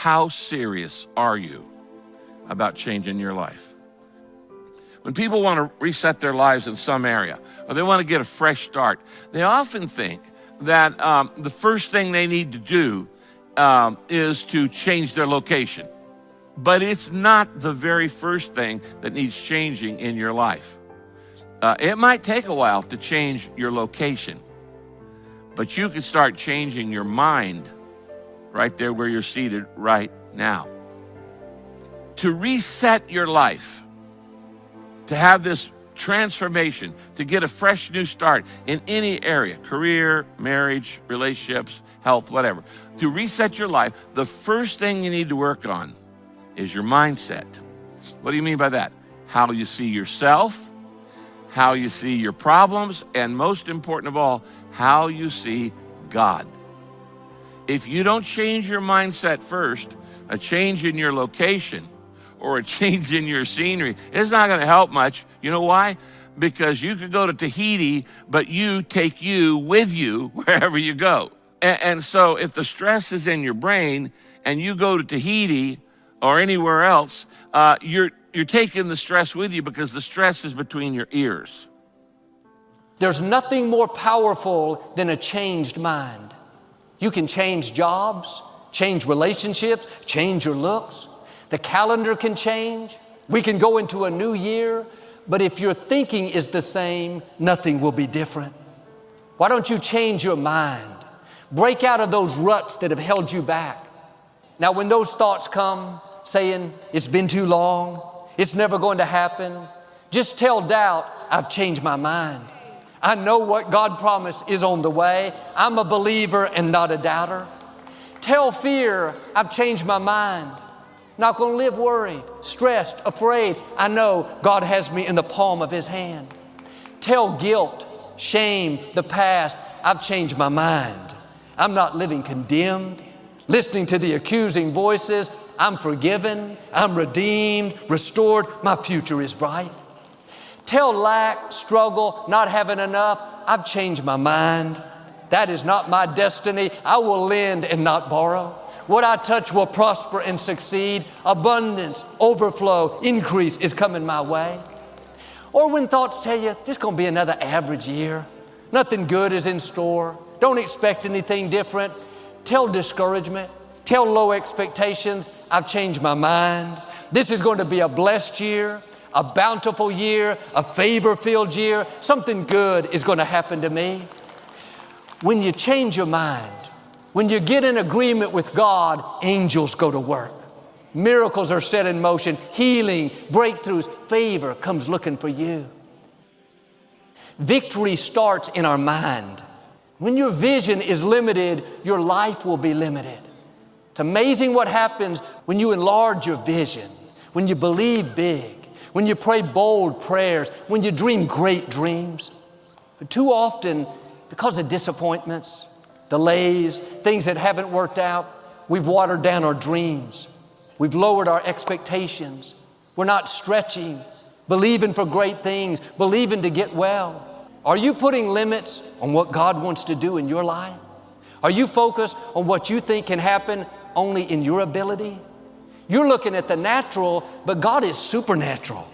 How serious are you about changing your life? When people want to reset their lives in some area, or they want to get a fresh start, they often think that the first thing they need to do is to change their location. But it's not the very first thing that needs changing in your life. It might take a while to change your location, but you can start changing your mind right there where you're seated right now. To reset your life, to have this transformation, to get a fresh new start in any area, career, marriage, relationships, health, whatever. To reset your life, the first thing you need to work on is your mindset. What do you mean by that? How you see yourself, how you see your problems, and most important of all, how you see God. If you don't change your mindset first, a change in your location or a change in your scenery, it's not going to help much. You know why? Because you could go to Tahiti, but you take you with you wherever you go. And so if the stress is in your brain and you go to Tahiti or anywhere else, you're taking the stress with you because the stress is between your ears. There's nothing more powerful than a changed mind. You can change jobs, change relationships, change your looks. The calendar can change. We can go into a new year. But if your thinking is the same, nothing will be different. Why don't you change your mind? Break out of those ruts that have held you back. Now, when those thoughts come, saying, it's been too long, it's never going to happen, just tell doubt, I've changed my mind. I know what God promised is on the way. I'm a believer and not a doubter. Tell fear, I've changed my mind. Not going to live worried, stressed, afraid. I know God has me in the palm of His hand. Tell guilt, shame, the past, I've changed my mind. I'm not living condemned, listening to the accusing voices. I'm forgiven, I'm redeemed, restored. My future is bright. Tell lack, struggle, not having enough, I've changed my mind. That is not my destiny. I will lend and not borrow. What I touch will prosper and succeed. Abundance, overflow, increase is coming my way. Or when thoughts tell you, this is going to be another average year. Nothing good is in store. Don't expect anything different. Tell discouragement. Tell low expectations, I've changed my mind. This is going to be a blessed year, a bountiful year, a favor-filled year. Something good is going to happen to me. When you change your mind, when you get in agreement with God, angels go to work. Miracles are set in motion. Healing, breakthroughs, favor comes looking for you. Victory starts in our mind. When your vision is limited, your life will be limited. It's amazing what happens when you enlarge your vision, when you believe big, when you pray bold prayers, when you dream great dreams. But too often, because of disappointments, delays, things that haven't worked out, we've watered down our dreams. We've lowered our expectations. We're not stretching, believing for great things, believing to get well. Are you putting limits on what God wants to do in your life? Are you focused on what you think can happen only in your ability? You're looking at the natural, but God is supernatural.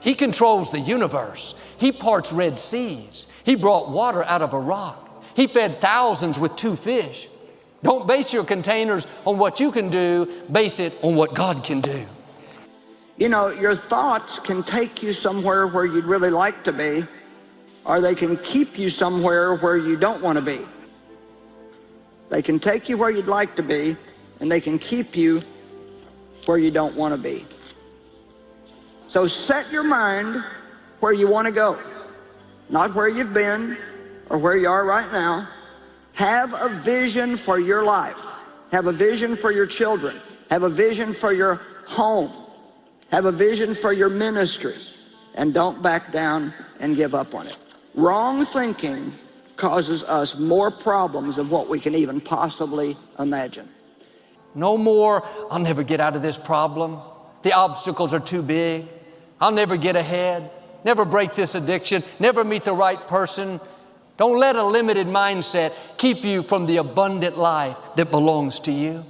He controls the universe. He parts Red Seas. He brought water out of a rock. He fed thousands with 2 fish. Don't base your containers on what you can do. Base it on what God can do. You know, your thoughts can take you somewhere where you'd really like to be, or they can keep you somewhere where you don't want to be. They can take you where you'd like to be, and they can keep you where you don't want to be. So set your mind where you want to go, not where you've been or where you are right now. Have a vision for your life. Have a vision for your children. Have a vision for your home. Have a vision for your ministry. And don't back down and give up on it. Wrong thinking causes us more problems than what we can even possibly imagine. No more, I'll never get out of this problem. The obstacles are too big. I'll never get ahead. Never break this addiction. Never meet the right person. Don't let a limited mindset keep you from the abundant life that belongs to you.